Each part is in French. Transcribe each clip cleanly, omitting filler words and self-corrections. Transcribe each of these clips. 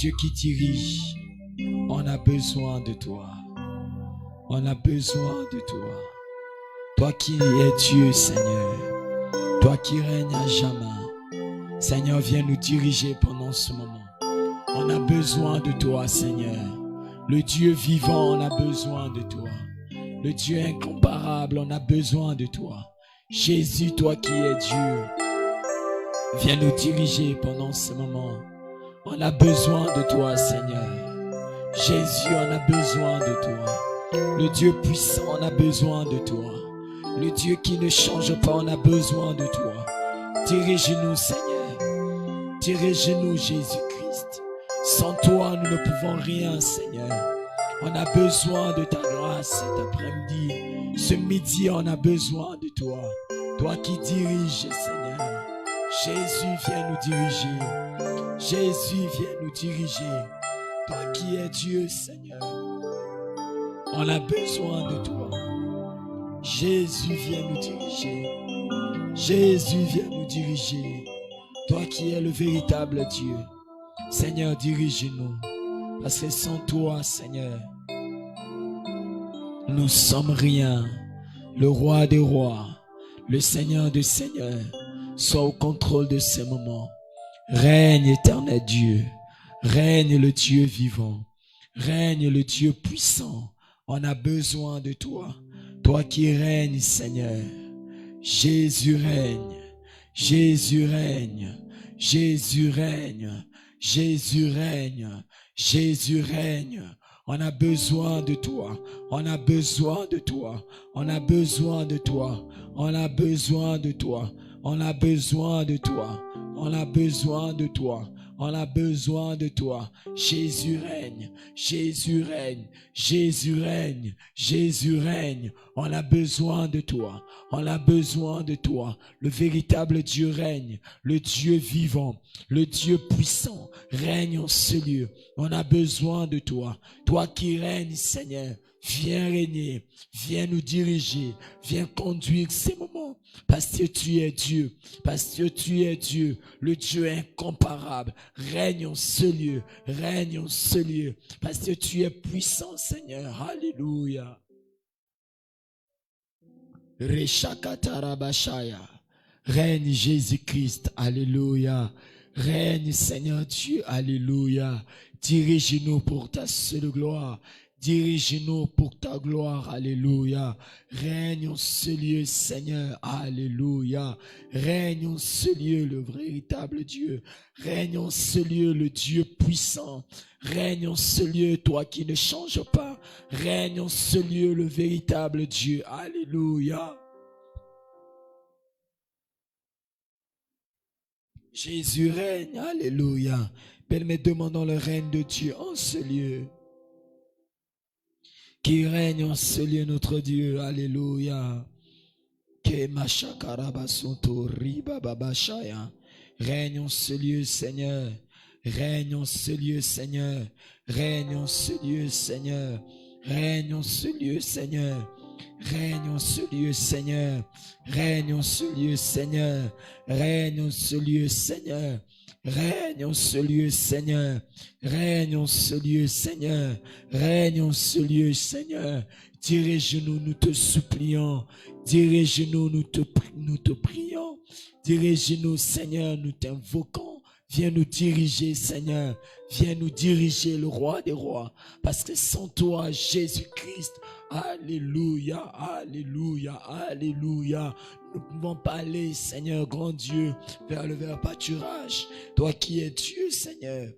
Dieu qui dirige, on a besoin de toi. On a besoin de toi. Toi qui es Dieu, Seigneur. Toi qui règnes à jamais. Seigneur, viens nous diriger pendant ce moment. On a besoin de toi, Seigneur. Le Dieu vivant, on a besoin de toi. Le Dieu incomparable, on a besoin de toi. Jésus, toi qui es Dieu, viens nous diriger pendant ce moment. On a besoin de toi, Seigneur. Jésus, on a besoin de toi. Le Dieu puissant, on a besoin de toi. Le Dieu qui ne change pas, on a besoin de toi. Dirige-nous, Seigneur. Dirige-nous, Jésus-Christ. Sans toi, nous ne pouvons rien, Seigneur. On a besoin de ta grâce cet après-midi. Ce midi, on a besoin de toi. Toi qui diriges, Seigneur. Jésus, viens nous diriger. Jésus, viens nous diriger. Toi qui es Dieu, Seigneur. On a besoin de toi. Jésus, viens nous diriger. Jésus, viens nous diriger. Toi qui es le véritable Dieu. Seigneur, dirige-nous. Parce que sans toi, Seigneur, nous sommes rien. Le roi des rois, le Seigneur des seigneurs, sois au contrôle de ces moments. Règne, éternel Dieu. Règne le Dieu vivant. Règne le Dieu puissant. On a besoin de toi. Toi qui règnes, Seigneur. Jésus règne. Jésus règne. Jésus règne. Jésus règne. Jésus règne. On a besoin de toi. On a besoin de toi. On a besoin de toi. On a besoin de toi. On a besoin de toi. On a besoin de toi. On a besoin de toi. Jésus règne. Jésus règne. Jésus règne. Jésus règne. On a besoin de toi. On a besoin de toi. Le véritable Dieu règne. Le Dieu vivant. Le Dieu puissant règne en ce lieu. On a besoin de toi. Toi qui règnes, Seigneur. Viens régner, viens nous diriger, viens conduire ces moments, parce que tu es Dieu, parce que tu es Dieu, le Dieu incomparable. Règne en ce lieu, règne en ce lieu, parce que tu es puissant, Seigneur. Alléluia. Reshakatarabashaya. Règne Jésus-Christ, alléluia. Règne Seigneur Dieu, alléluia. Dirige-nous pour ta seule gloire. Dirige-nous pour ta gloire, alléluia. Règne en ce lieu, Seigneur, alléluia. Règne en ce lieu, le véritable Dieu. Règne en ce lieu, le Dieu puissant. Règne en ce lieu, toi qui ne changes pas. Règne en ce lieu, le véritable Dieu, alléluia. Jésus règne, alléluia. Mais demandons le règne de Dieu en ce lieu. Qui règne en ce lieu, notre Dieu, alléluia. Règne en ce lieu, Seigneur. Règne en ce lieu, Seigneur. Règne en ce lieu, Seigneur. Règne en ce lieu, Seigneur. Règne en ce lieu, Seigneur. Règne en ce lieu, Seigneur. Règne en ce lieu, Seigneur. Règne en ce lieu, Seigneur. Règne en ce lieu, Seigneur. Règne en ce lieu, Seigneur. Dirige-nous, nous te supplions. Dirige-nous, nous te prions. Dirige-nous, Seigneur, nous t'invoquons. Viens nous diriger, Seigneur. Viens nous diriger, le roi des rois. Parce que sans toi, Jésus-Christ, alléluia, alléluia, alléluia. Nous ne pouvons pas aller, Seigneur, grand Dieu, vers le pâturage. Toi qui es Dieu, Seigneur.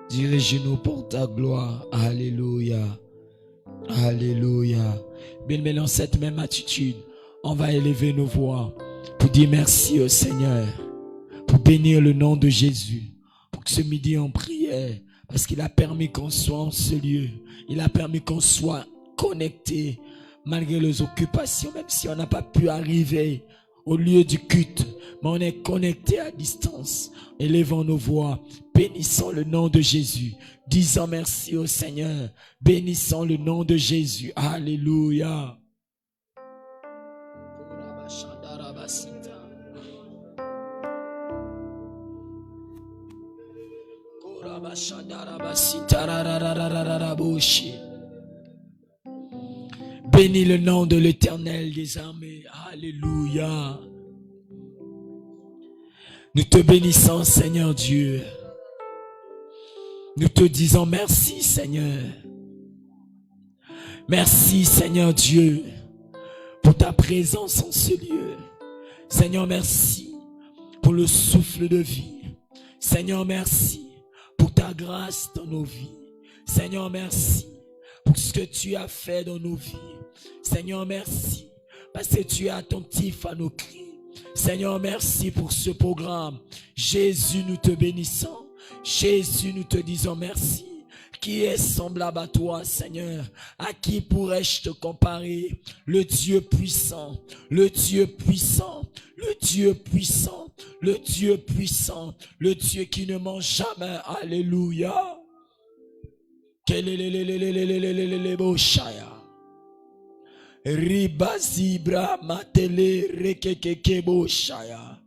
Dirige-nous pour ta gloire. Alléluia. Alléluia. Bien, dans cette même attitude, on va élever nos voix pour dire merci au Seigneur, pour bénir le nom de Jésus, pour que ce midi on prière, parce qu'il a permis qu'on soit en ce lieu. Il a permis qu'on soit connecté malgré les occupations, même si on n'a pas pu arriver au lieu du culte, mais on est connecté à distance. Élevons nos voix, bénissons le nom de Jésus, disons merci au Seigneur, bénissons le nom de Jésus. Alléluia. Bénis le nom de l'Éternel des armées. Alléluia. Nous te bénissons, Seigneur Dieu. Nous te disons merci, Seigneur. Merci, Seigneur Dieu, pour ta présence en ce lieu. Seigneur, merci pour le souffle de vie. Seigneur, merci pour ta grâce dans nos vies. Seigneur, merci pour ce que tu as fait dans nos vies. Seigneur, merci parce que tu es attentif à nos cris. Seigneur, merci pour ce programme. Jésus, nous te bénissons. Jésus, nous te disons merci. Qui est semblable à toi, Seigneur? À qui pourrais-je te comparer? Le Dieu puissant, le Dieu puissant, le Dieu puissant, le Dieu puissant, le Dieu qui ne ment jamais. Alléluia. Ribazibra matele rekekekebo shaya.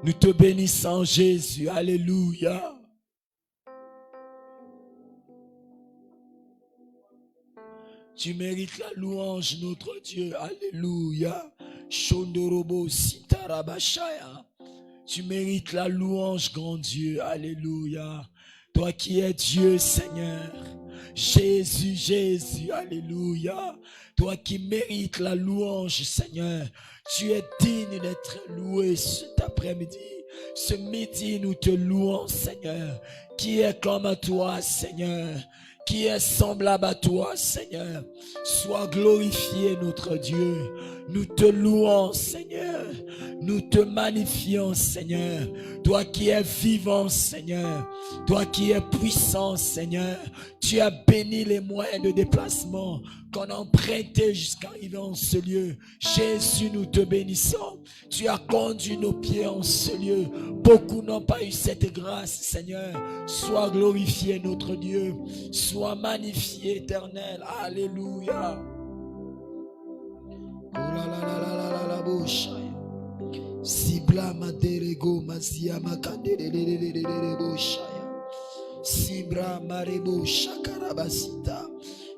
Nous te bénissons, Jésus. Alléluia. Tu mérites la louange, notre Dieu. Alléluia. Shondorobo sitarabashaya. Tu mérites la louange, grand Dieu. Alléluia. Toi qui es Dieu, Seigneur. Jésus, Jésus. Alléluia. Toi qui mérites la louange, Seigneur. Tu es digne d'être loué cet après-midi. Ce midi, nous te louons, Seigneur. Qui est comme à toi, Seigneur? Qui est semblable à toi, Seigneur? Sois glorifié, notre Dieu. Nous te louons, Seigneur. Nous te magnifions, Seigneur. Toi qui es vivant, Seigneur. Toi qui es puissant, Seigneur. Tu as béni les moyens de déplacement qu'on a empruntés jusqu'à arriver en ce lieu. Jésus, nous te bénissons. Tu as conduit nos pieds en ce lieu. Beaucoup n'ont pas eu cette grâce, Seigneur. Sois glorifié, notre Dieu. Sois magnifié, Éternel. Alléluia. Oh la la la la la la la boshaya. Sibla maderego mazia makandelelelelele boshaya. Sibra marebo shakarabasita.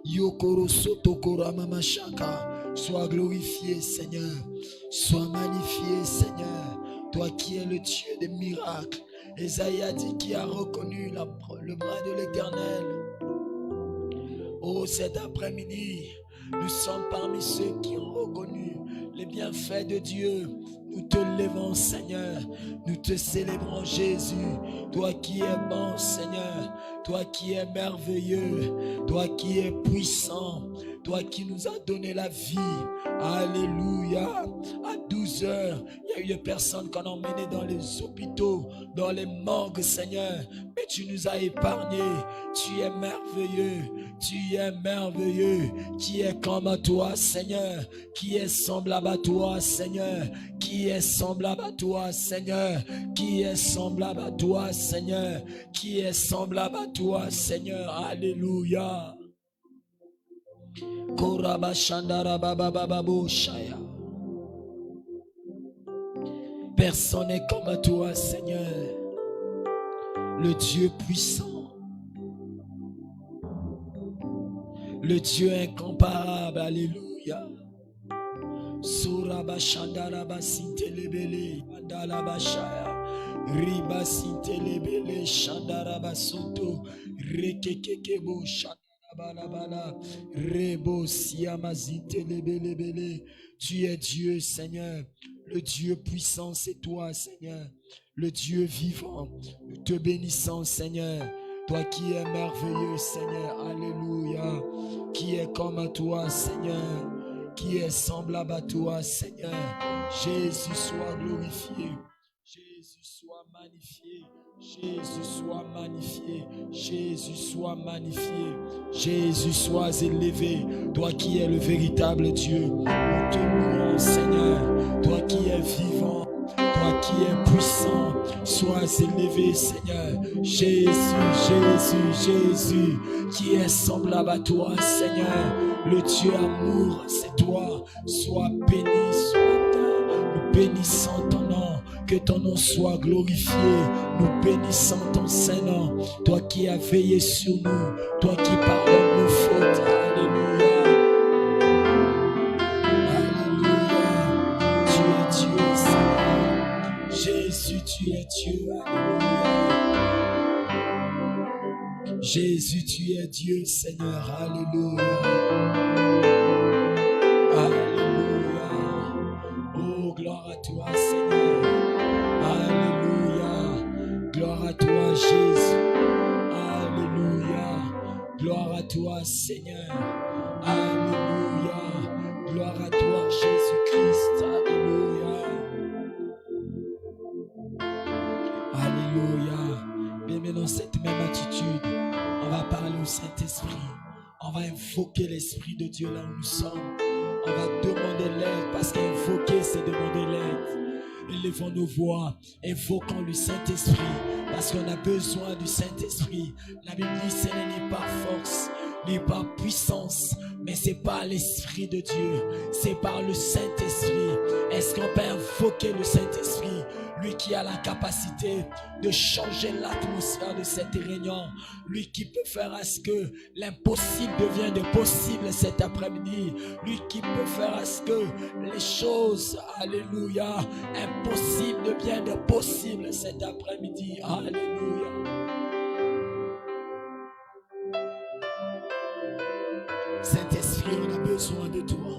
Yokoro sotokora mamashaka. Sois glorifié, Seigneur. Sois magnifié, Seigneur. Toi qui es le Dieu des miracles. Esaïe a dit qui a reconnu le bras de l'Éternel. Oh, cet après-midi, nous sommes parmi ceux qui ont reconnu les bienfaits de Dieu. Nous te levons, Seigneur. Nous te célébrons, Jésus. Toi qui es bon, Seigneur. Toi qui es merveilleux. Toi qui es puissant. Toi qui nous as donné la vie. Alléluia. À 12 heures, il y a eu des personnes qu'on a emmenées dans les hôpitaux, dans les morgues, Seigneur. Mais tu nous as épargnés. Tu es merveilleux. Tu es merveilleux. Qui est comme à toi, Seigneur? Qui est semblable à toi, Seigneur? Qui est semblable à toi, Seigneur? Qui est semblable à toi, Seigneur? Qui est semblable à toi, Seigneur? Alléluia. Personne n'est comme à toi, Seigneur. Le Dieu puissant. Le Dieu incomparable. Alléluia. Suraba Shandaraba Sintelebele Andalabashaya Riba Sintelebele Shandaraba Soto Rekekekebo Shandarabalabala Rebo Siama Sintelebele. Tu es Dieu, Seigneur. Le Dieu puissant, c'est toi, Seigneur. Le Dieu vivant. Nous te bénissons, Seigneur. Toi qui es merveilleux, Seigneur. Alléluia. Qui est comme à toi, Seigneur. Qui est semblable à toi, Seigneur. Jésus soit glorifié. Jésus soit magnifié. Jésus soit magnifié. Jésus soit magnifié. Jésus soit élevé. Toi qui es le véritable Dieu. Nous te louons, Seigneur. Toi qui es vivant. Toi qui es puissant, sois élevé, Seigneur. Jésus, Jésus, Jésus, qui est semblable à toi, Seigneur. Le Dieu amour, c'est toi. Sois béni ce matin. Nous bénissons ton nom. Que ton nom soit glorifié. Nous bénissons ton Saint-Nom. Toi qui as veillé sur nous. Toi qui pardonnes nos fautes. Alléluia. Jésus, tu es Dieu, alléluia. Jésus, tu es Dieu, Seigneur, alléluia. Alléluia. Oh, gloire à toi, Seigneur. Alléluia. Gloire à toi, Jésus. Alléluia. Gloire à toi, Seigneur. Alléluia. Gloire à toi, Jésus-Christ. Alléluia. Alléluia. Bien, dans cette même attitude, on va parler au Saint-Esprit. On va invoquer l'Esprit de Dieu là où nous sommes. On va demander l'aide parce qu'invoquer, c'est demander l'aide. Élevons nos voix, invoquons le Saint-Esprit parce qu'on a besoin du Saint-Esprit. La Bible dit ce n'est pas force, ni par puissance, mais c'est par l'Esprit de Dieu. C'est par le Saint-Esprit. Est-ce qu'on peut invoquer le Saint-Esprit? Lui qui a la capacité de changer l'atmosphère de cette réunion. Lui qui peut faire à ce que l'impossible devienne de possible cet après-midi. Lui qui peut faire à ce que les choses, alléluia, impossibles deviennent de possible cet après-midi. Alléluia. Saint-Esprit, on a besoin de toi.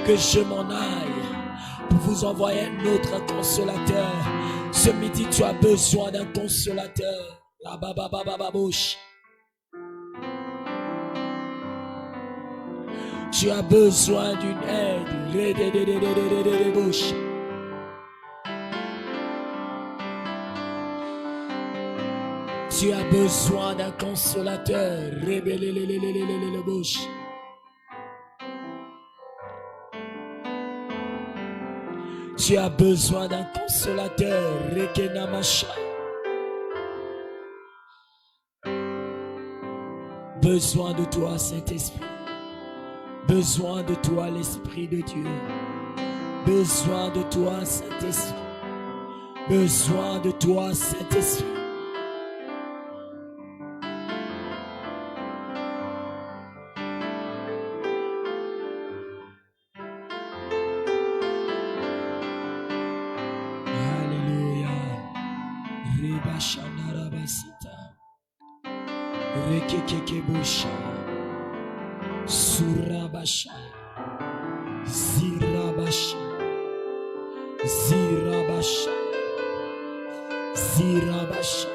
que je m'en aille pour vous envoyer un autre consolateur. Ce midi, tu as besoin d'un consolateur. La babababababouche. Tu as besoin d'une aide. Tu as besoin d'un consolateur. Tu as besoin d'un consolateur. Besoin de toi, Saint-Esprit. Besoin de toi, l'Esprit de Dieu. Besoin de toi, Saint-Esprit. Besoin de toi, Saint-Esprit. Alléluia. Ribashanarabasita. Rekekekebosha. Surabasha. Zirabasha. Zirabasha. Zirabasha.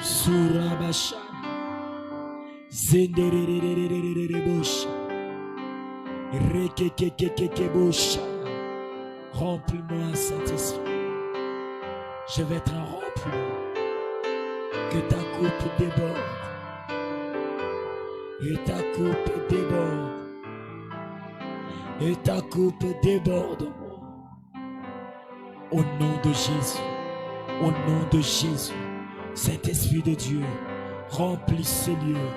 Surabasha. Zenderererererebosha. Rekekekekebosha. Remplis-moi, Saint-Esprit. Je vais te remplir. Que ta coupe déborde. Et ta coupe déborde. Et ta coupe déborde. Au nom de Jésus. Au nom de Jésus. Saint-Esprit de Dieu. Remplis ce lieu.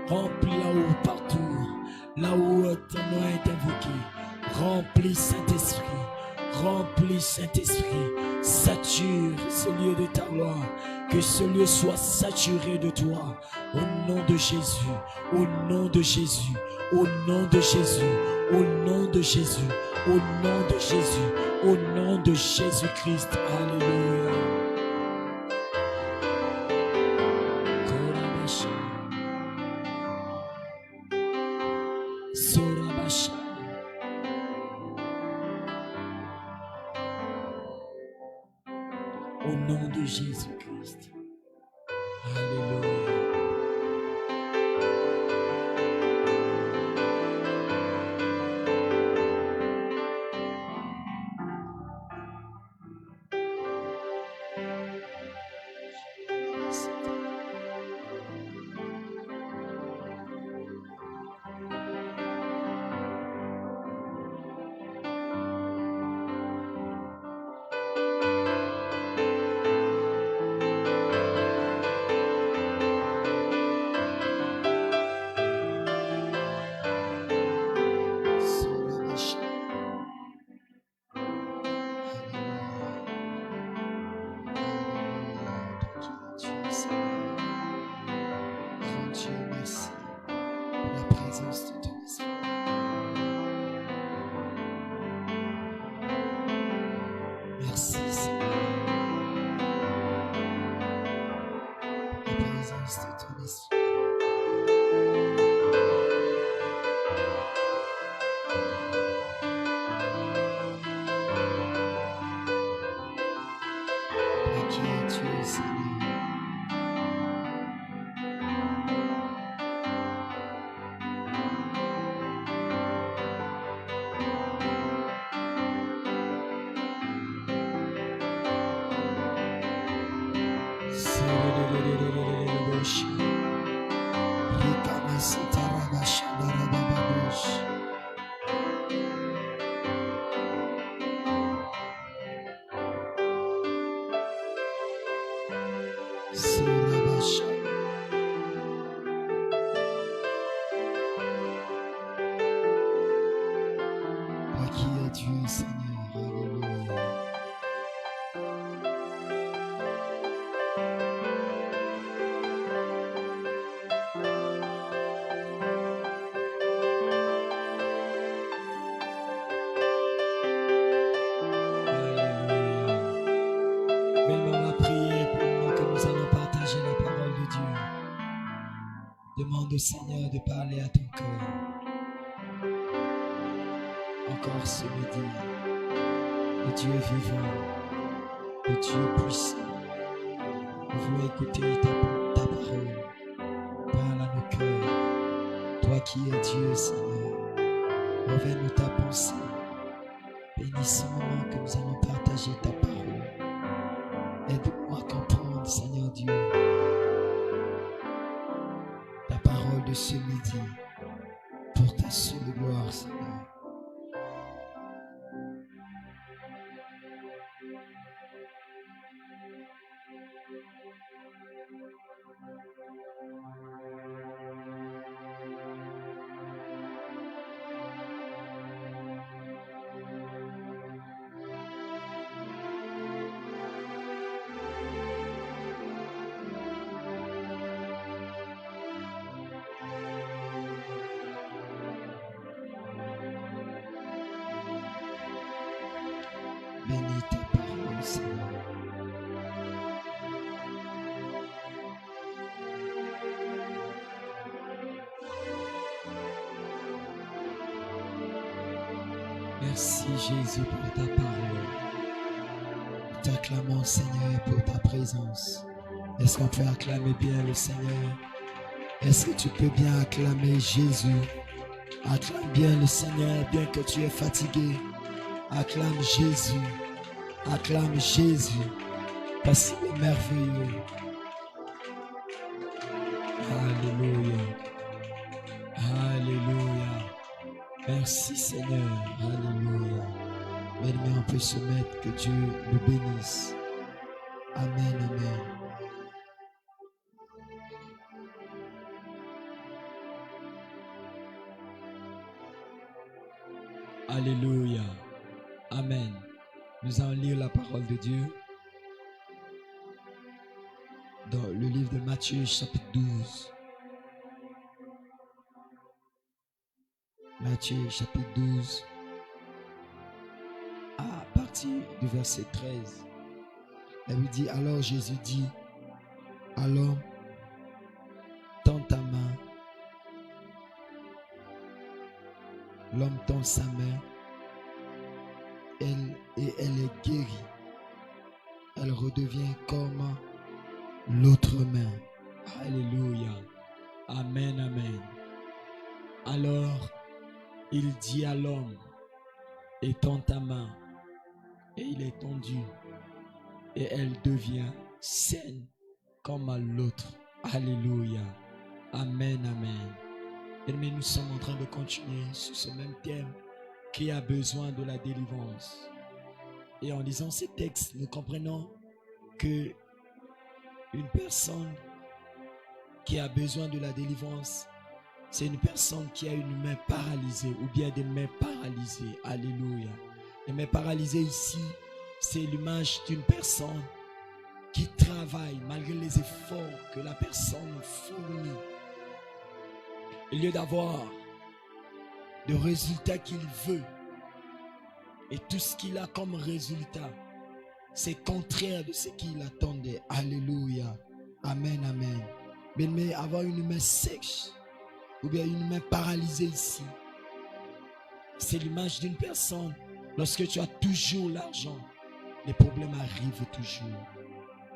Remplis là-haut, partout. Là où ton nom est invoqué. Remplis Saint-Esprit. Remplis Saint-Esprit. Sature ce lieu de ta gloire. Que ce lieu soit saturé de toi. Au nom de Jésus. Au nom de Jésus. Au nom de Jésus. Au nom de Jésus. Au nom de Jésus. Au nom de Jésus-Christ. Alléluia. Sorabasha. Au nom de Jésus-Christ. Alléluia. Demande au Seigneur de parler à ton cœur. encore ce midi. Le Dieu vivant, le Dieu puissant. Nous voulons écouter ta parole. Parle à nos cœurs. Toi qui es Dieu, Seigneur, révèle-nous ta pensée. Bénis ce moment que nous allons partager ta parole. Aide-nous à comprendre, Seigneur Dieu, ta parole de ce midi pour ta seule gloire, Seigneur. Bénis ta parole, Seigneur. Merci Jésus pour ta parole. Nous t'acclamons, Seigneur, pour ta présence. Est-ce qu'on peut acclamer bien le Seigneur? Est-ce que tu peux bien acclamer Jésus? Acclame bien le Seigneur, bien que tu es fatigué. Acclame Jésus. Acclame Jésus, parce qu'il est merveilleux. Alléluia. Alléluia. Merci Seigneur. Alléluia. Bien-aimé, on peut se mettre, que Dieu nous bénisse. Amen, amen. Alléluia. Amen. Nous allons lire la parole de Dieu dans le livre de Matthieu, chapitre 12. Matthieu, chapitre 12, à partir du verset 13. Elle lui dit, alors Jésus dit, alors, tends ta main. L'homme tend sa main. Et elle est guérie. Elle redevient comme l'autre main. Alléluia. Amen, amen. Alors, il dit à l'homme, étends ta main. Et il est tendu. Et elle devient saine comme à l'autre. Alléluia. Amen, amen. Mais nous sommes en train de continuer sur ce même thème. Qui a besoin de la délivrance. Et en lisant ces textes, nous comprenons que une personne qui a besoin de la délivrance, c'est une personne qui a une main paralysée ou bien des mains paralysées. Alléluia. Les mains paralysées ici, c'est l'image d'une personne qui travaille malgré les efforts que la personne fournit. Au lieu d'avoir de résultats qu'il veut, et tout ce qu'il a comme résultat, c'est contraire de ce qu'il attendait. Alléluia. Amen, amen. Mais avoir une main sèche ou bien une main paralysée ici, c'est l'image d'une personne. Lorsque tu as toujours l'argent, les problèmes arrivent toujours.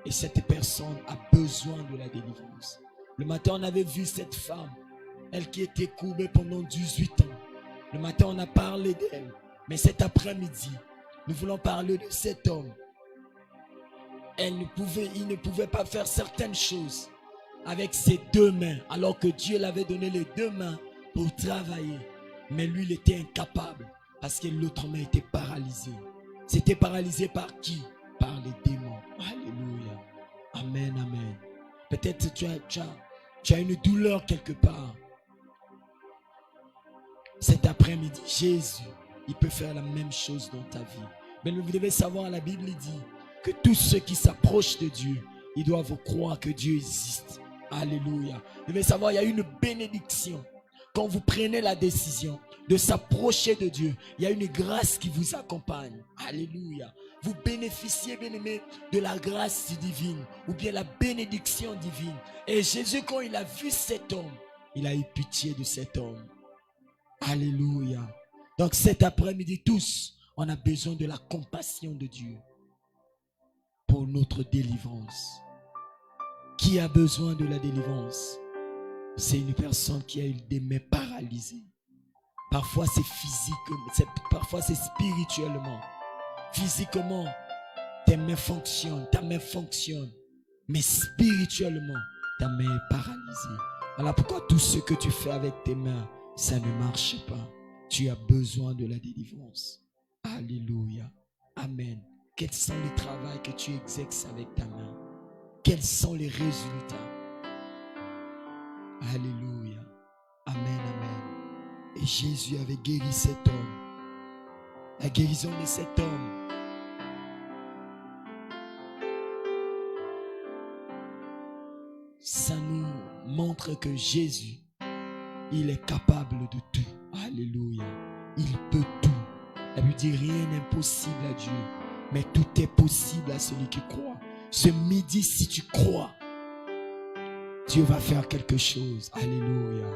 Et cette personne a besoin de la délivrance. Le matin, on avait vu cette femme, elle qui était courbée pendant 18 ans. Le matin, on a parlé d'elle. Mais cet après-midi, nous voulons parler de cet homme. Il ne pouvait pas faire certaines choses avec ses deux mains, alors que Dieu l'avait donné les deux mains pour travailler. Mais lui, il était incapable parce que l'autre main était paralysée. C'était paralysé par qui? Par les démons. Alléluia. Amen, amen. Peut-être tu as une douleur quelque part. Cet après-midi, Jésus, il peut faire la même chose dans ta vie. Mais vous devez savoir, la Bible dit que tous ceux qui s'approchent de Dieu, ils doivent croire que Dieu existe. Alléluia. Vous devez savoir, il y a une bénédiction. Quand vous prenez la décision de s'approcher de Dieu, il y a une grâce qui vous accompagne. Alléluia. Vous bénéficiez, bien aimé, de la grâce divine ou bien la bénédiction divine. Et Jésus, quand il a vu cet homme, il a eu pitié de cet homme. Alléluia. Donc cet après-midi, tous, on a besoin de la compassion de Dieu pour notre délivrance. Qui a besoin de la délivrance? C'est une personne qui a eu des mains paralysées. Parfois c'est physique, parfois c'est spirituellement. Physiquement, tes mains fonctionnent, ta main fonctionne. Mais spirituellement, ta main est paralysée. Voilà pourquoi tout ce que tu fais avec tes mains, ça ne marche pas. Tu as besoin de la délivrance. Alléluia. Amen. Quels sont les travaux que tu exerces avec ta main? Quels sont les résultats? Alléluia. Amen, amen. Et Jésus avait guéri cet homme. La guérison de cet homme. Ça nous montre que Jésus, il est capable de tout. Alléluia. Il peut tout. La Bible dit rien n'est impossible à Dieu. Mais tout est possible à celui qui croit. Ce midi, si tu crois, Dieu va faire quelque chose. Alléluia.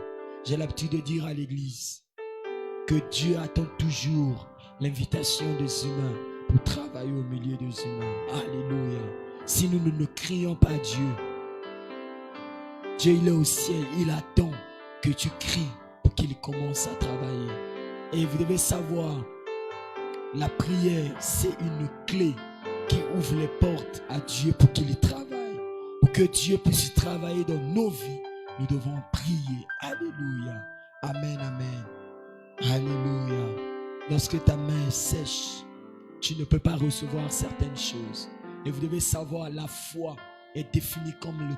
J'ai l'habitude de dire à l'église que Dieu attend toujours l'invitation des humains pour travailler au milieu des humains. Alléluia. Si nous ne crions pas à Dieu, Dieu il est au ciel, il attend que tu cries pour qu'il commence à travailler. Et vous devez savoir, la prière, c'est une clé qui ouvre les portes à Dieu pour qu'il travaille. Pour que Dieu puisse travailler dans nos vies, nous devons prier. Alléluia. Amen, amen. Alléluia. Lorsque ta main est sèche, tu ne peux pas recevoir certaines choses. Et vous devez savoir, la foi est définie comme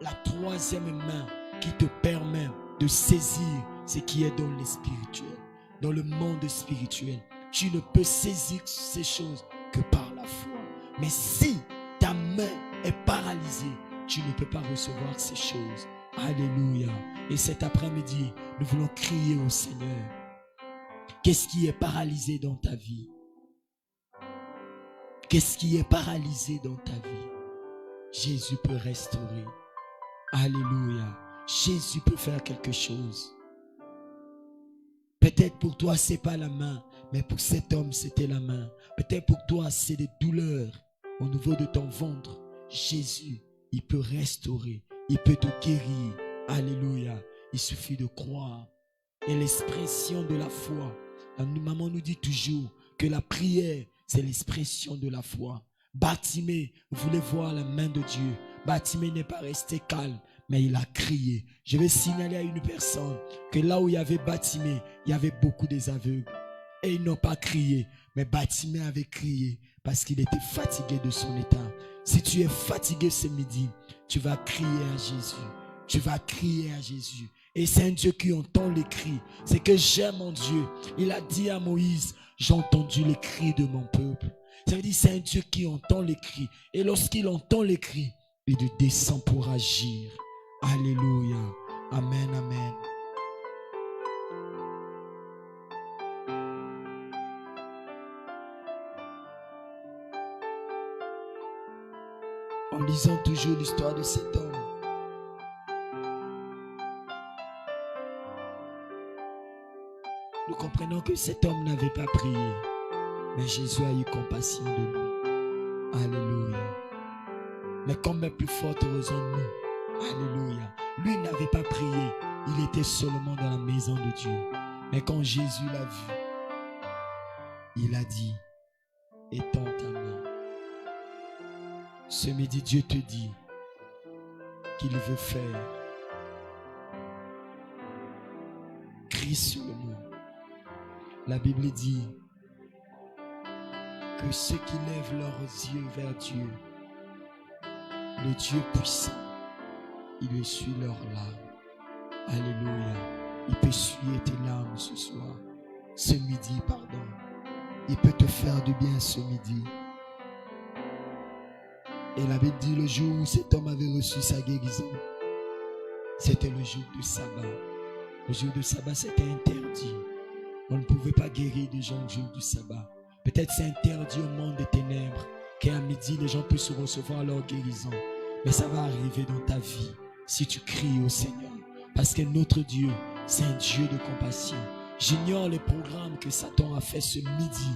la troisième main qui te permet de saisir ce qui est dans le spirituel, dans le monde spirituel. Tu ne peux saisir ces choses que par la foi. Mais si ta main est paralysée, tu ne peux pas recevoir ces choses. Alléluia. Et cet après-midi, nous voulons crier au Seigneur. Qu'est-ce qui est paralysé dans ta vie? Qu'est-ce qui est paralysé dans ta vie? Jésus peut restaurer. Alléluia. Jésus peut faire quelque chose. Peut-être pour toi, ce n'est pas la main, mais pour cet homme, c'était la main. Peut-être pour toi, c'est des douleurs au niveau de ton ventre. Jésus, il peut restaurer. Il peut te guérir. Alléluia. Il suffit de croire. Et l'expression de la foi. Maman nous dit toujours que la prière, c'est l'expression de la foi. Bartimée voulait voir la main de Dieu. Bartimée n'est pas resté calme, mais il a crié. Je vais signaler à une personne que là où il y avait Bartimée, il y avait beaucoup des aveugles. Et ils n'ont pas crié, mais Bartimée avait crié parce qu'il était fatigué de son état. Si tu es fatigué ce midi, tu vas crier à Jésus. Tu vas crier à Jésus. Et c'est un Dieu qui entend les cris. C'est que j'aime mon Dieu. Il a dit à Moïse, j'ai entendu les cris de mon peuple. Ça veut dire c'est un Dieu qui entend les cris. Et lorsqu'il entend les cris, il descend pour agir. Alléluia. Amen, amen. En lisant toujours l'histoire de cet homme, nous comprenons que cet homme n'avait pas prié, mais Jésus a eu compassion de lui. Alléluia. Mais comme est plus forte raison nous. Alléluia. Lui n'avait pas prié, il était seulement dans la maison de Dieu. Mais quand Jésus l'a vu, il a dit, étends ta main. Ce midi, Dieu te dit qu'il veut faire. Crie sur le mot. La Bible dit que ceux qui lèvent leurs yeux vers Dieu, le Dieu puissant, il essuie leurs larmes. Alléluia. Il peut essuyer tes larmes ce soir. Ce midi, pardon. Il peut te faire du bien ce midi. Et la Bible dit le jour où cet homme avait reçu sa guérison, c'était le jour du sabbat. Le jour du sabbat, c'était interdit. On ne pouvait pas guérir des gens le jour du sabbat. Peut-être c'est interdit au monde des ténèbres qu'à midi, les gens puissent recevoir leur guérison. Mais ça va arriver dans ta vie si tu cries au Seigneur. Parce que notre Dieu, c'est un Dieu de compassion. J'ignore les programmes que Satan a fait ce midi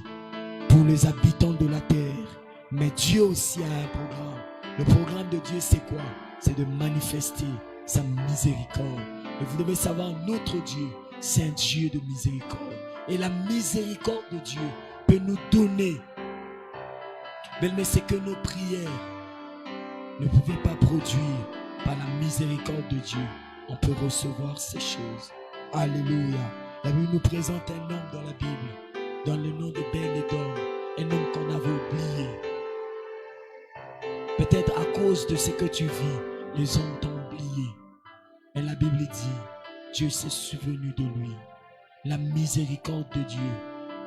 pour les habitants de la terre. Mais Dieu aussi a un programme. Le programme de Dieu, c'est quoi? C'est de manifester sa miséricorde. Et vous devez savoir, notre Dieu, c'est un Dieu de miséricorde. Et la miséricorde de Dieu peut nous donner. Mais c'est que nos prières ne pouvaient pas produire. Par la miséricorde de Dieu, on peut recevoir ces choses. Alléluia. La Bible nous présente un homme dans la Bible, dans le nom de Ben-Edom, un homme qu'on avait oublié. Peut-être à cause de ce que tu vis, les hommes t'ont oublié. Mais la Bible dit, Dieu s'est souvenu de lui. La miséricorde de Dieu.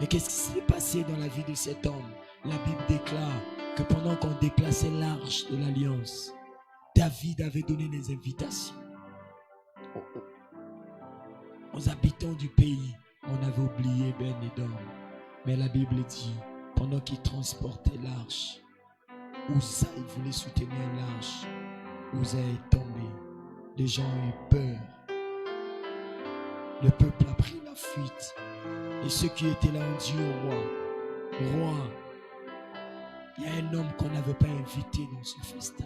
Et qu'est-ce qui s'est passé dans la vie de cet homme? La Bible déclare que pendant qu'on déplaçait l'arche de l'alliance, David avait donné des invitations aux habitants du pays. On avait oublié Ben-Edom. Mais la Bible dit, pendant qu'il transportait l'arche, Uza, il voulait soutenir l'arche. Uza est tombé. Les gens ont eu peur. Le peuple a pris la fuite. Et ceux qui étaient là ont dit au roi, roi, il y a un homme qu'on n'avait pas invité dans ce festin.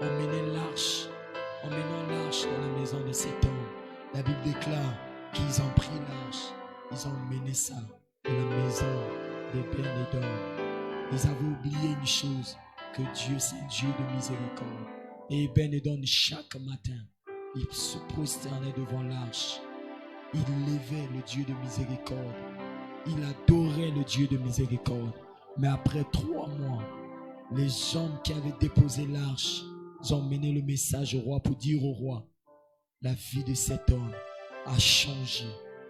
On menait l'arche. En menant l'arche dans la maison de cet homme, la Bible déclare qu'ils ont pris l'arche. Ils ont mené ça dans la maison de Ben-Edom. Ils avaient oublié une chose, que Dieu c'est un Dieu de miséricorde. Et Ben-Edom, chaque matin, il se prosternait devant l'arche. Il levait le Dieu de miséricorde. Il adorait le Dieu de miséricorde. Mais après 3 mois, les hommes qui avaient déposé l'arche, ils ont mené le message au roi pour dire au roi, la vie de cet homme a changé.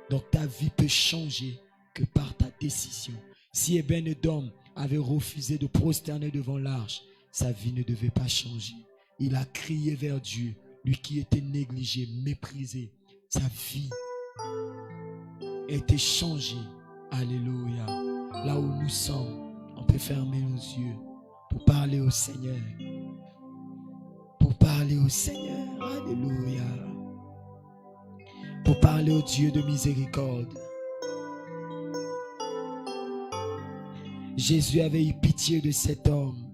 Donc ta vie peut changer que par ta décision. Si Ben-Edom avait refusé de prosterner devant l'arche, sa vie ne devait pas changer. Il a crié vers Dieu, lui qui était négligé, méprisé. Sa vie était changée. Alléluia. Là où nous sommes, on peut fermer nos yeux pour parler au Seigneur. Pour parler au Seigneur. Alléluia. Pour parler au Dieu de miséricorde. Jésus avait eu pitié de cet homme.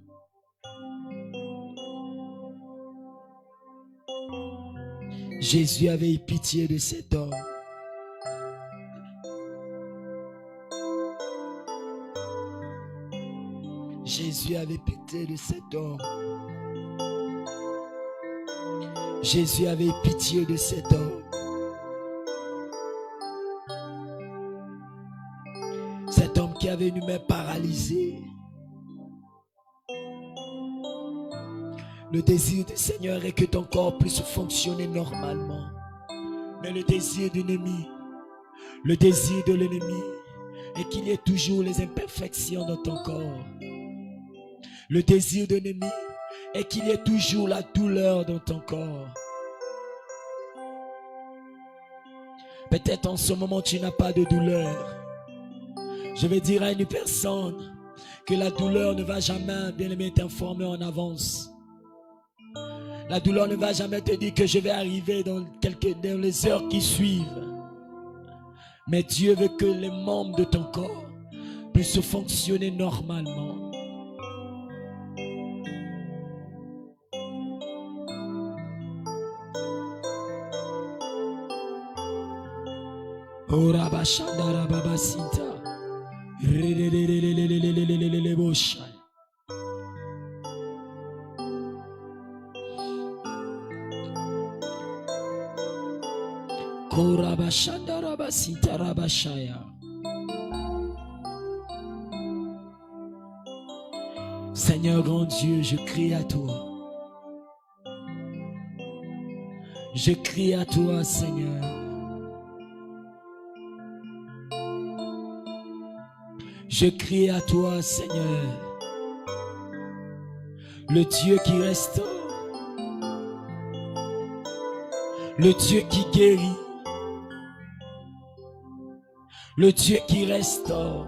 Jésus avait eu pitié de cet homme. Jésus avait pitié de cet homme. Jésus avait pitié de cet homme. Cet homme qui avait une main paralysée. Le désir du Seigneur est que ton corps puisse fonctionner normalement. Mais le désir de l'ennemi est qu'il y ait toujours les imperfections dans ton corps. Le désir de l'ennemi est qu'il y ait toujours la douleur dans ton corps. Peut-être en ce moment tu n'as pas de douleur. Je vais dire à une personne que la douleur ne va jamais, bien aimé, t'informer en avance. La douleur ne va jamais te dire que je vais arriver dans les heures qui suivent. Mais Dieu veut que les membres de ton corps puissent fonctionner normalement. Seigneur grand Dieu, je crie à toi. Je crie à toi, Seigneur. Je crie à toi, Seigneur. Le Dieu qui restaure. Le Dieu qui guérit. Le Dieu qui restaure.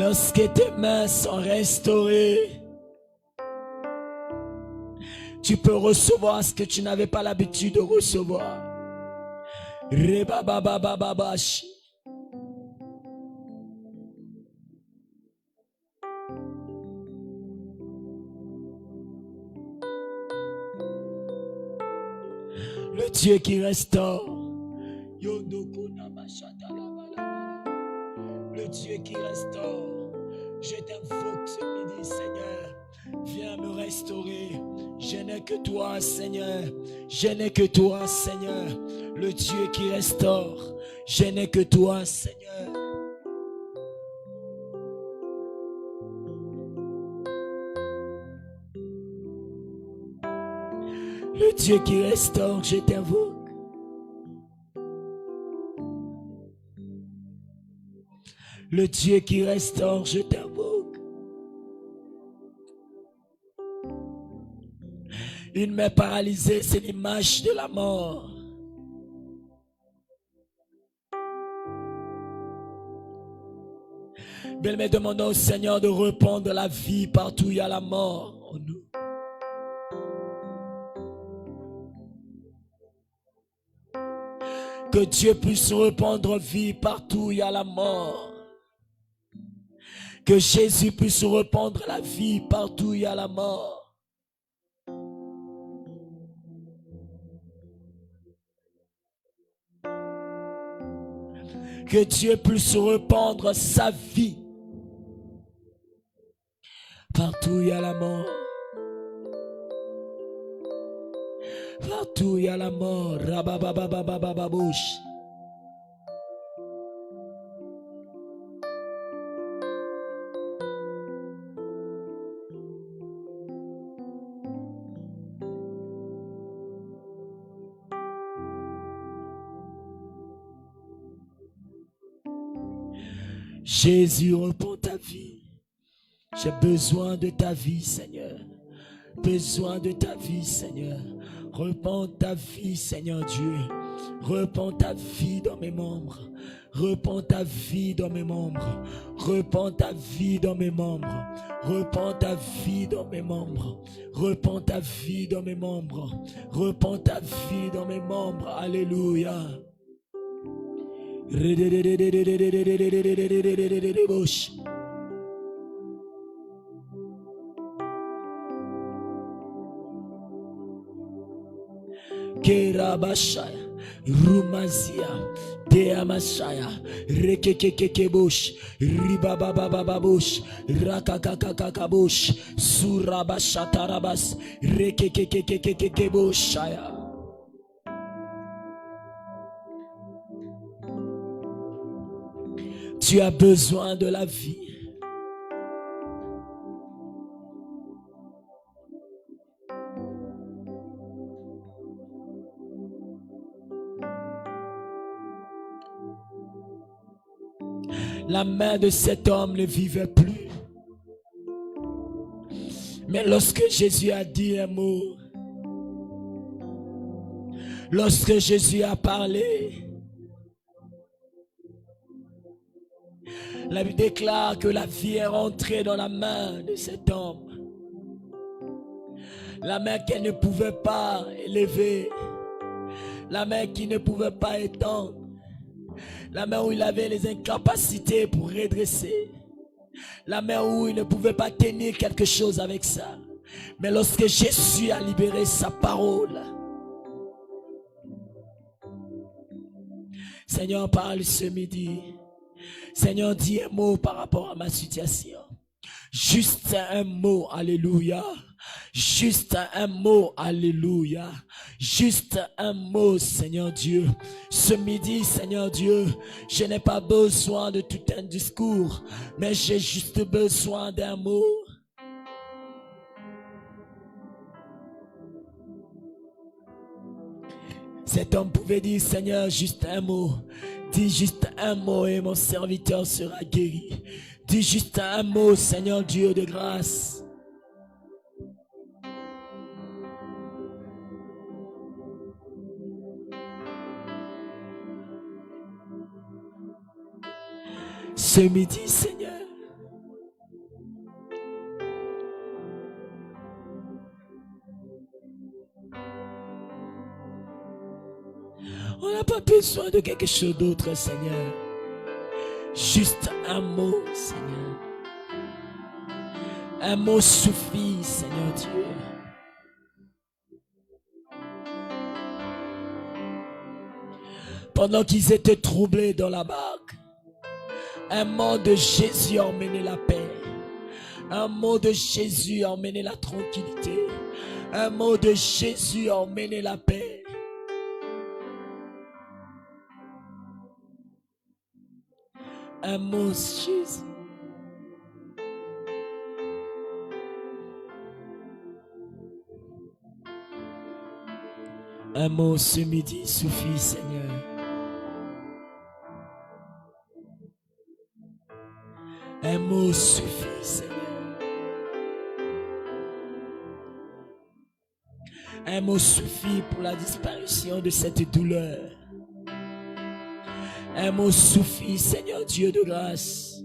Lorsque tes mains sont restaurées, tu peux recevoir ce que tu n'avais pas l'habitude de recevoir. Rebababababashi. Le Dieu qui restaure. Le Dieu qui restaure. Je t'invoque ce midi, Seigneur. Viens me restaurer. Je n'ai que toi, Seigneur. Je n'ai que toi, Seigneur. Le Dieu qui restaure. Je n'ai que toi, Seigneur. Le Dieu qui restaure, je t'invoque. Le Dieu qui restaure, je t'invoque. Une main paralysée, c'est l'image de la mort. Bien, demandons au Seigneur de répandre la vie partout où il y a la mort en nous. Que Dieu puisse répandre vie partout où il y a la mort. Que Jésus puisse répandre la vie partout où il y a la mort. Que Dieu puisse répandre sa vie partout où il y a la mort. Partout où il y a la mort. Rabababababababouche. Jésus, reprends ta vie. J'ai besoin de ta vie, Seigneur. Besoin de ta vie, Seigneur. Reprends ta vie, Seigneur Dieu. Reprends ta vie dans mes membres. Reprends ta vie dans mes membres. Reprends ta vie dans mes membres. Reprends ta vie dans mes membres. Reprends ta vie dans mes membres. Reprends ta vie dans mes membres. Alléluia. Kerabashaya, Rumazia, Deamashaya, Rekekekekebush, Ribababababush, Rakakakakabush, Surabashatarabas, Rekekekekekebushaya. Tu as besoin de la vie. La main de cet homme ne vivait plus. Mais lorsque Jésus a dit un mot, lorsque Jésus a parlé, la Bible déclare que la vie est rentrée dans la main de cet homme. La main qu'elle ne pouvait pas élever. La main qui ne pouvait pas étendre. La main où il avait les incapacités pour redresser. La main où il ne pouvait pas tenir quelque chose avec ça. Mais lorsque Jésus a libéré sa parole, Seigneur, parle ce midi. Seigneur, dis un mot par rapport à ma situation. Juste un mot, alléluia. Juste un mot, alléluia. Juste un mot, Seigneur Dieu. Ce midi, Seigneur Dieu, je n'ai pas besoin de tout un discours, mais j'ai juste besoin d'un mot. Cet homme pouvait dire, Seigneur, juste un mot. Dis juste un mot et mon serviteur sera guéri. Dis juste un mot, Seigneur Dieu de grâce. Ce midi, Seigneur, On n'a pas besoin de quelque chose d'autre, Seigneur. Juste un mot, Seigneur. Un mot suffit, Seigneur Dieu. Pendant qu'ils étaient troublés dans la barque, un mot de Jésus a emmené la paix. Un mot de Jésus a emmené la tranquillité. Un mot de Jésus a emmené la paix. Un mot de Jésus. Un mot ce midi suffit, Seigneur. Un mot suffit, Seigneur. Un mot suffit pour la disparition de cette douleur. Un mot suffit, Seigneur Dieu de grâce,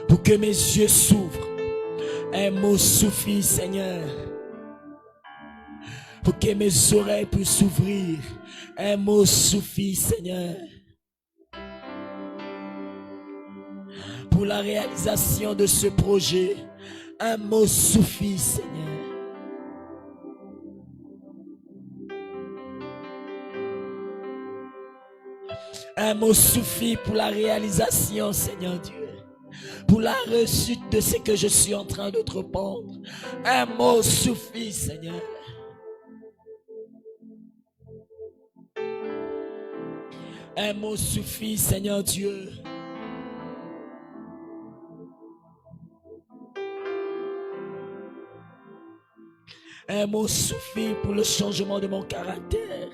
pour que mes yeux s'ouvrent. Un mot suffit, Seigneur, pour que mes oreilles puissent s'ouvrir. Un mot suffit, Seigneur, pour la réalisation de ce projet. Un mot suffit, Seigneur. Un mot suffit pour la réalisation, Seigneur Dieu. Pour la réussite de ce que je suis en train d'entreprendre. Un mot suffit, Seigneur. Un mot suffit, Seigneur Dieu. Un mot suffit pour le changement de mon caractère.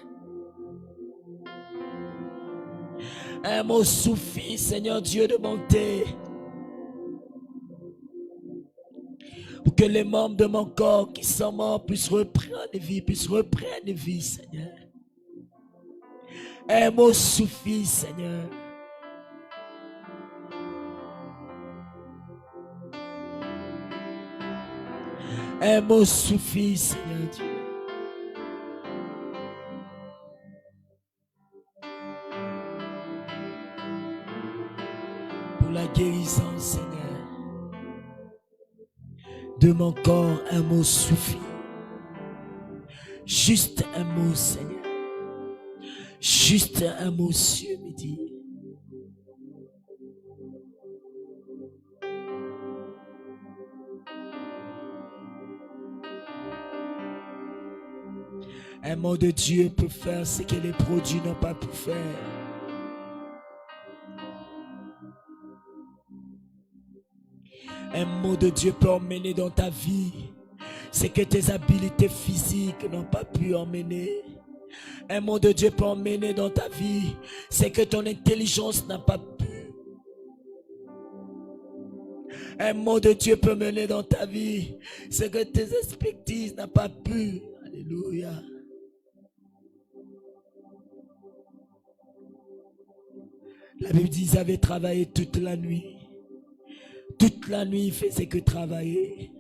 Un mot suffit, Seigneur Dieu, de monter. Pour que les membres de mon corps qui sont morts puissent reprendre vie, Seigneur. Un mot suffit, Seigneur. Un mot suffit, Seigneur Dieu. Pour la guérison, Seigneur. De mon corps, un mot suffit. Juste un mot, Seigneur. Juste un mot ce midi. Un mot de Dieu peut faire ce que les produits n'ont pas pu faire. Un mot de Dieu peut emmener dans ta vie ce que tes habiletés physiques n'ont pas pu emmener. Un mot de Dieu peut emmener dans ta vie ce que ton intelligence n'a pas pu. Un mot de Dieu peut mener dans ta vie ce que tes expertises n'ont pas pu. Alléluia. La Bible dit qu'ils avaient travaillé toute la nuit. Toute la nuit, il faisait que travailler.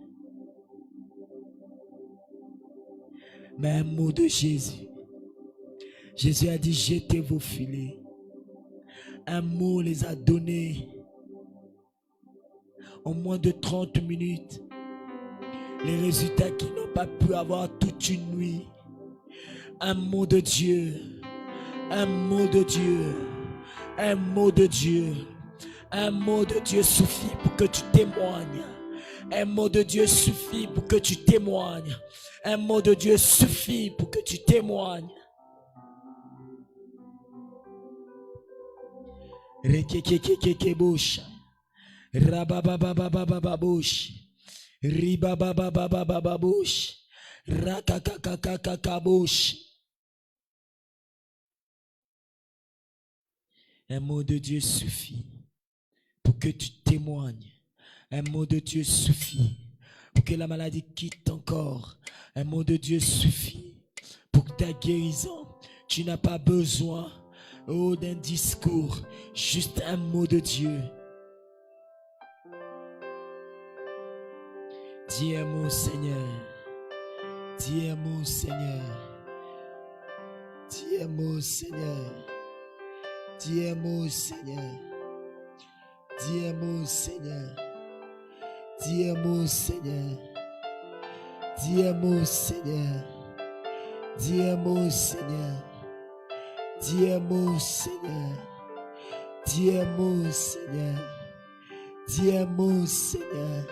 Mais un mot de Jésus. Jésus a dit, jetez vos filets. Un mot les a donnés. En moins de 30 minutes. Les résultats qu'ils n'ont pas pu avoir toute une nuit. Un mot de Dieu. Un mot de Dieu. Un mot de Dieu. Un mot de Dieu suffit pour que tu témoignes. Un mot de Dieu suffit pour que tu témoignes. Un mot de Dieu suffit pour que tu témoignes. Rekekekekebosha. Rabababababababosh. Ribabababababosh. Rakakakakakabosh. Un mot de Dieu suffit pour que tu témoignes. Un mot de Dieu suffit pour que la maladie quitte ton corps. Un mot de Dieu suffit pour ta guérison. Tu n'as pas besoin d'un discours, juste un mot de Dieu. Dis un mot, Seigneur. Dis un mot, Seigneur. Dis-moi, Seigneur. Dis-moi, Seigneur. Dis-moi, Seigneur. Dis-moi, Seigneur. Dis-moi, Seigneur. Dis-moi, Seigneur. Dis-moi, Seigneur. Dis-moi, Seigneur.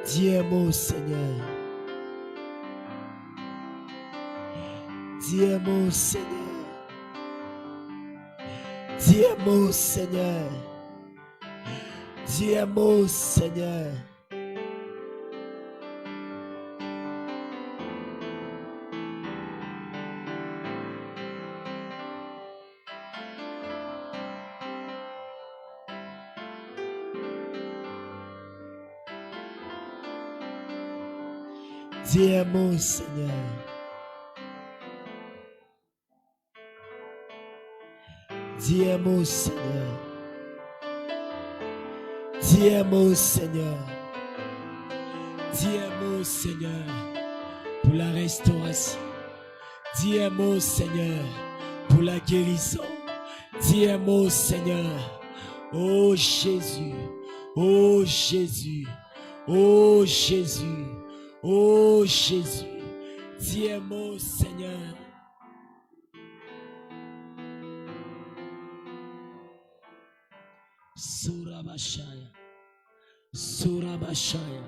Dis-moi, Seigneur. Dis-moi, Seigneur. Dis-moi, Seigneur. Dis-moi, Seigneur. Dis-moi, Seigneur. Dis-moi, Seigneur. Dis-moi, Seigneur. Dis-moi, Seigneur. Dis-moi, Seigneur, pour la restauration. Dis-moi, Seigneur, pour la guérison. Dis-moi, Seigneur. Oh Jésus. Oh Jésus. Oh Jésus. Oh Jésus. Dis-moi, Seigneur. Surabashaya. Surabashaya.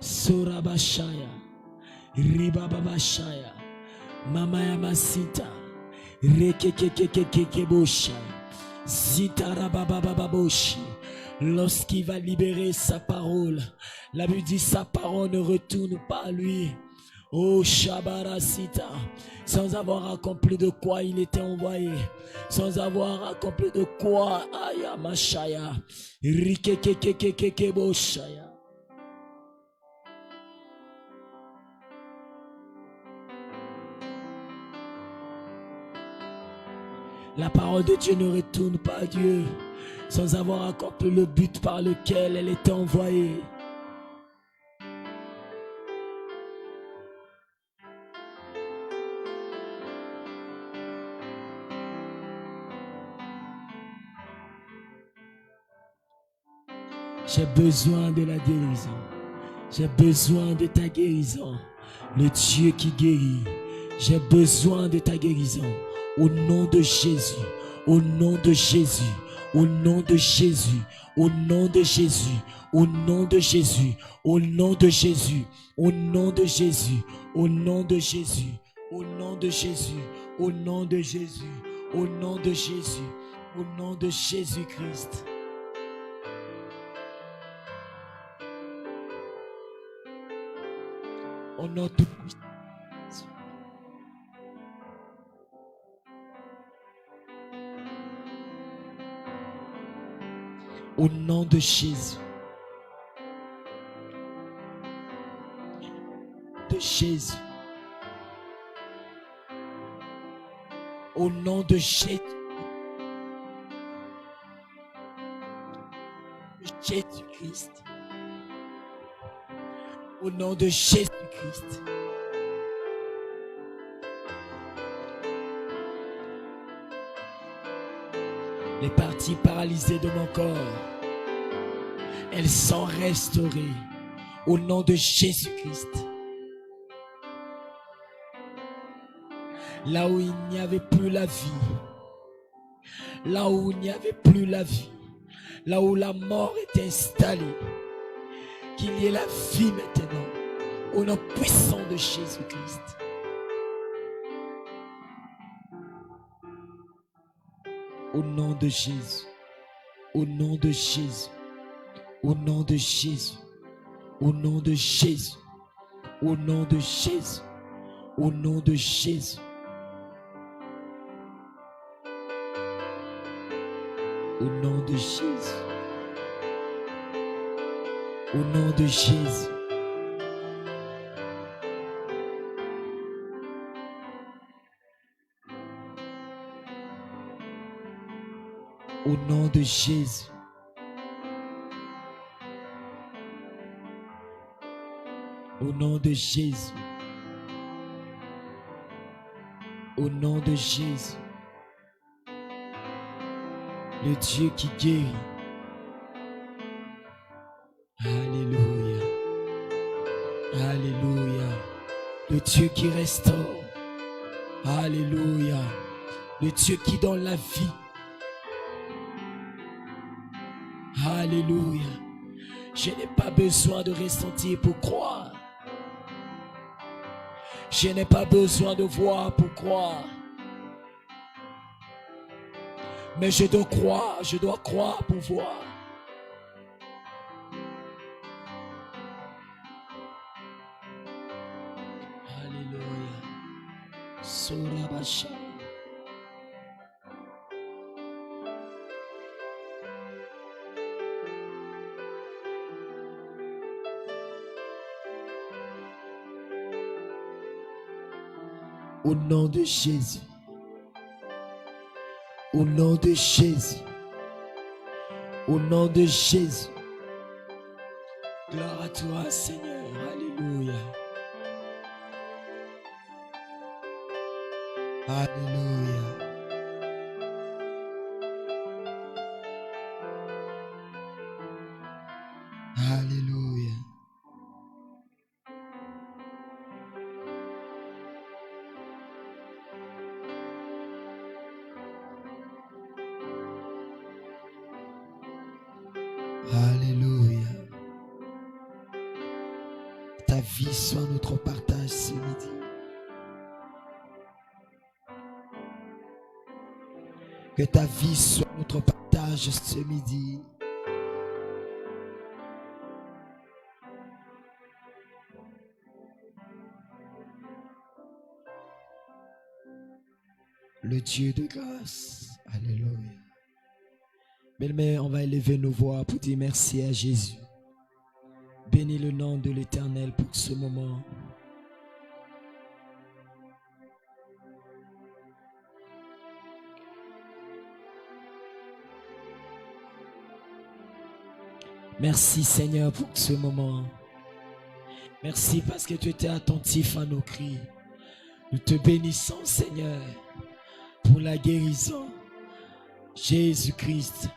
Surabashaya. Ribababashaya. Mamaya masita. Rekekekekekekebosha. Zitarababababoshi. Lorsqu'il va libérer sa parole, la Bible dit sa parole ne retourne pas à lui. Oh Shabarasita, sans avoir accompli de quoi il était envoyé, sans avoir accompli de quoi Aya Mashaya, Rikekekekekekeboshaya. La parole de Dieu ne retourne pas à Dieu sans avoir accompli le but par lequel elle était envoyée. J'ai besoin de la guérison. J'ai besoin de ta guérison. Le Dieu qui guérit. J'ai besoin de ta guérison. Au nom de Jésus. Au nom de Jésus. Au nom de Jésus. Au nom de Jésus. Au nom de Jésus. Au nom de Jésus. Au nom de Jésus. Au nom de Jésus. Au nom de Jésus. Au nom de Jésus. Au nom de Jésus. Au nom de Jésus-Christ. Au nom de au nom de Jésus. De Jésus. Au nom de Jésus. Jésus-Christ. Au nom de Jésus-Christ. Les parties paralysées de mon corps, elles sont restaurées au nom de Jésus-Christ. Là où il n'y avait plus la vie, là où il n'y avait plus la vie, là où la mort est installée, qu'il y ait la vie maintenant, au nom puissant de Jésus-Christ. Au nom de Jésus, au nom de Jésus, au nom de Jésus, au nom de Jésus, au nom de Jésus, au nom de Jésus. Au nom de Jésus. Au nom de Jésus. Au nom de Jésus. Au nom de Jésus. Au nom de Jésus. Le Dieu qui guérit. Alléluia. Alléluia. Le Dieu qui restaure. Alléluia. Le Dieu qui donne la vie. Alléluia. Je n'ai pas besoin de ressentir pour croire. Je n'ai pas besoin de voir pour croire. Mais je dois croire pour voir. Alléluia. Sorabasha. Au nom de Jésus. Au nom de Jésus. Au nom de Jésus. Gloire à toi, Seigneur. Alléluia. Alléluia. Alléluia. Alléluia. Ta vie soit notre partage ce midi. Que ta vie soit notre partage ce midi. Le Dieu de grâce. Alléluia. Belle-mère, on va élever nos voix pour dire merci à Jésus. Bénis le nom de l'Éternel pour ce moment. Merci Seigneur pour ce moment. Merci parce que tu étais attentif à nos cris. Nous te bénissons Seigneur pour la guérison. Jésus-Christ,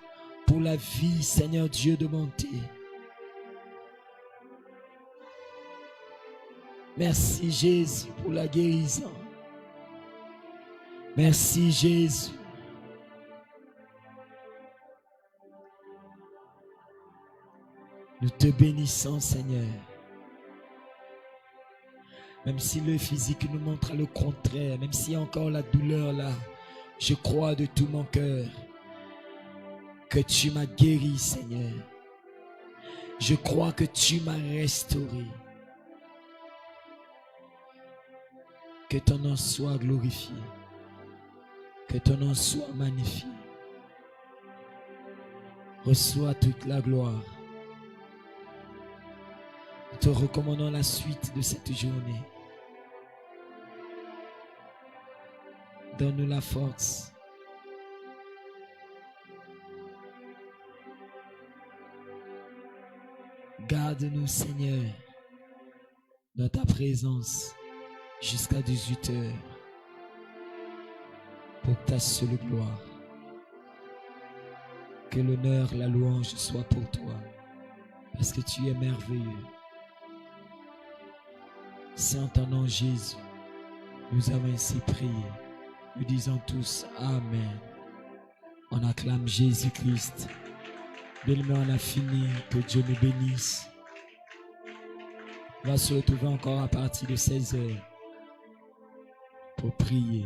pour la vie Seigneur Dieu de bonté. Merci Jésus pour la guérison. Merci Jésus. Nous te bénissons Seigneur. Même si le physique nous montre le contraire, même s'il y a encore la douleur là, je crois de tout mon cœur que tu m'as guéri Seigneur. Je crois que tu m'as restauré. Que ton nom soit glorifié. Que ton nom soit magnifié. Reçois toute la gloire. Nous te recommandons la suite de cette journée. Donne-nous la force. Garde-nous, Seigneur, dans ta présence jusqu'à 18h pour ta seule gloire. Que l'honneur, la louange soit pour toi parce que tu es merveilleux. C'est en ton nom, Jésus, nous avons ainsi prié. Nous disons tous Amen. On acclame Jésus-Christ. Belle-mère, on a fini. Que Dieu nous bénisse. On va se retrouver encore à partir de 16h pour prier.